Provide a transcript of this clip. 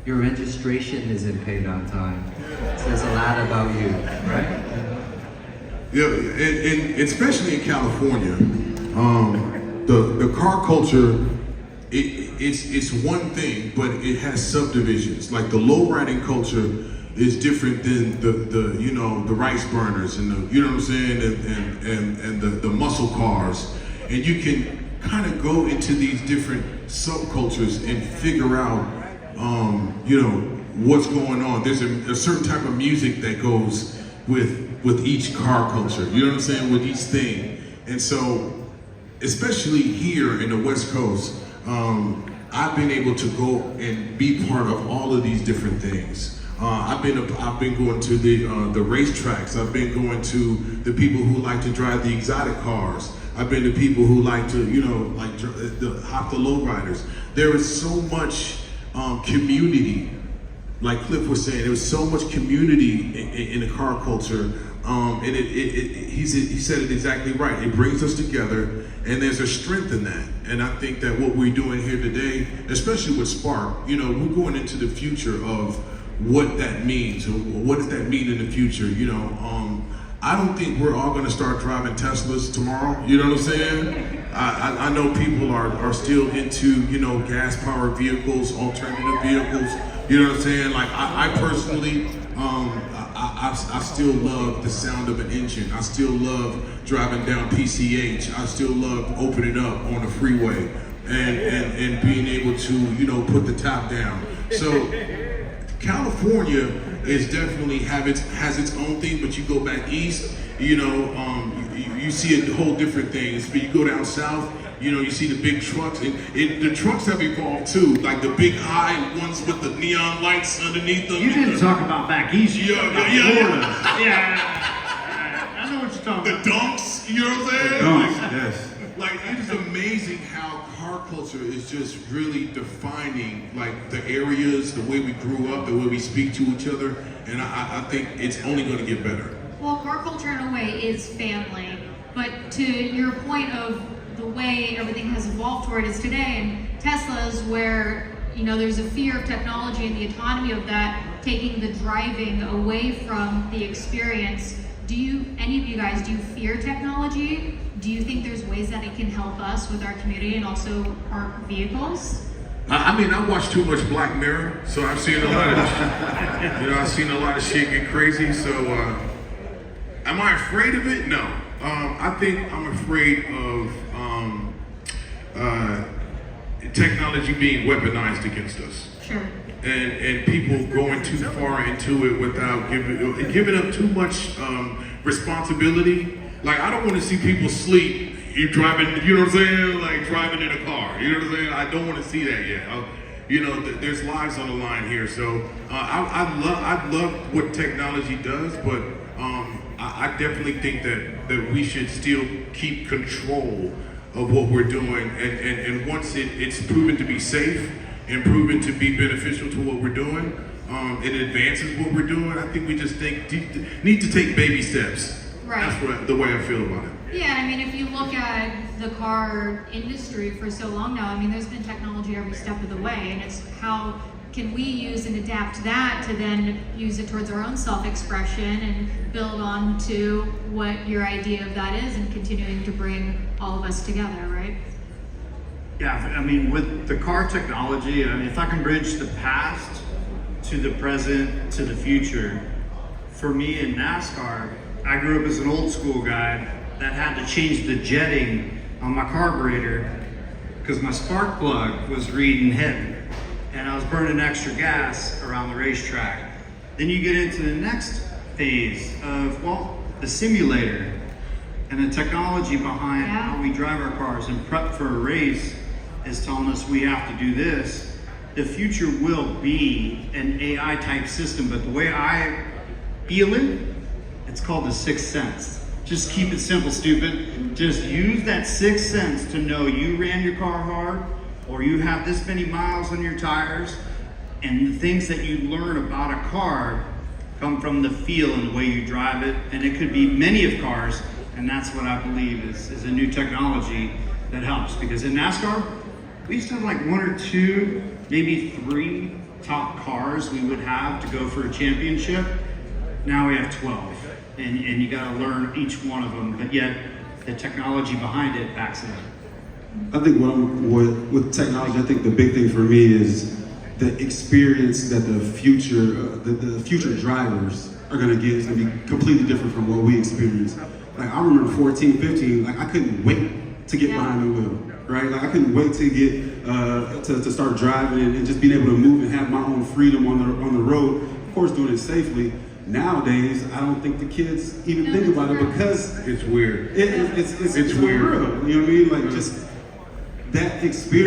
your registration isn't paid on time. It says a lot about you, right? Yeah, and especially in California, the car culture, it's one thing, but it has subdivisions. Like the lowriding culture is different than the rice burners and the, you know what I'm saying, and the muscle cars, and you can kind of go into these different subcultures and figure out, what's going on. There's a certain type of music that goes with each car culture, you know what I'm saying, with each thing. And so, especially here in the West Coast, I've been able to go and be part of all of these different things. I've been going to the racetracks. I've been going to the people who like to drive the exotic cars. I've been to people who like to, hop the lowriders. There is so much community. Like Cliff was saying, there was so much community in the car culture, and he said it exactly right. It brings us together, and there's a strength in that. And I think that what we're doing here today, especially with Sparq, we're going into the future of what that means. What does that mean in the future? I don't think we're all going to start driving Teslas tomorrow. You know what I'm saying? I know people are still into gas-powered vehicles, alternative vehicles. You know what I'm saying? Like I personally, I still love the sound of an engine. I still love driving down PCH. I still love opening up on the freeway and being able to put the top down. So California is definitely has its own thing, but you go back east, you see a whole different thing. But you go down south, you see the big trucks, and the trucks have evolved too, like the big high ones with the neon lights underneath them. You didn't talk about back east. Yeah. I know what you're talking about. The dunks, you know what I'm saying? The dunks, yes. Like, it is amazing how car culture is just really defining, like, the areas, the way we grew up, the way we speak to each other, and I think it's only going to get better. Well, car culture in a way is family, but to your point of the way everything has evolved toward is today, and Teslas, where there's a fear of technology and the autonomy of that taking the driving away from the experience. Any of you guys, do you fear technology? Do you think there's ways that it can help us with our community and also our vehicles? I watch too much Black Mirror, so I've seen a lot of shit get crazy. So, am I afraid of it? No. I think I'm afraid of technology being weaponized against us. Sure. And people going too far into it without giving up too much responsibility. Like, I don't want to see people sleep. You driving, you know what I'm saying? Like driving in a car, you know what I'm saying? I don't want to see that yet. There's lives on the line here. So I love what technology does, but I definitely think that we should still keep control of what we're doing. And once it's proven to be safe and proven to be beneficial to what we're doing, it advances what we're doing. I think we just need to take baby steps. Right. That's the way I feel about it. Yeah, if you look at the car industry for so long now, there's been technology every step of the way, and it's how can we use and adapt that to then use it towards our own self-expression and build on to what your idea of that is and continuing to bring all of us together, right? Yeah, with the car technology, if I can bridge the past to the present to the future, for me in NASCAR, I grew up as an old school guy that had to change the jetting on my carburetor because my spark plug was reading heavy and I was burning extra gas around the racetrack. Then you get into the next phase of, the simulator and the technology behind how we drive our cars and prep for a race is telling us we have to do this. The future will be an AI type system, but the way I feel it, it's called the sixth sense. Just keep it simple, stupid. Just use that sixth sense to know you ran your car hard or you have this many miles on your tires, and the things that you learn about a car come from the feel and the way you drive it. And it could be many of cars, and that's what I believe is a new technology that helps. Because in NASCAR, we used to have like one or two, maybe three top cars we would have to go for a championship. Now we have 12, and you got to learn each one of them, but yet the technology behind it backs it up. I think with technology, I think the big thing for me is the experience that the future drivers are gonna get is gonna be completely different from what we experience. Like I remember 14, 15, like I couldn't wait to get behind the wheel, right? Like I couldn't wait to get to start driving and just being able to move and have my own freedom on the road. Of course, doing it safely. Nowadays, I don't think the kids even think about it because It's weird. it's It's weird. real. You know what I mean? Like just that experience.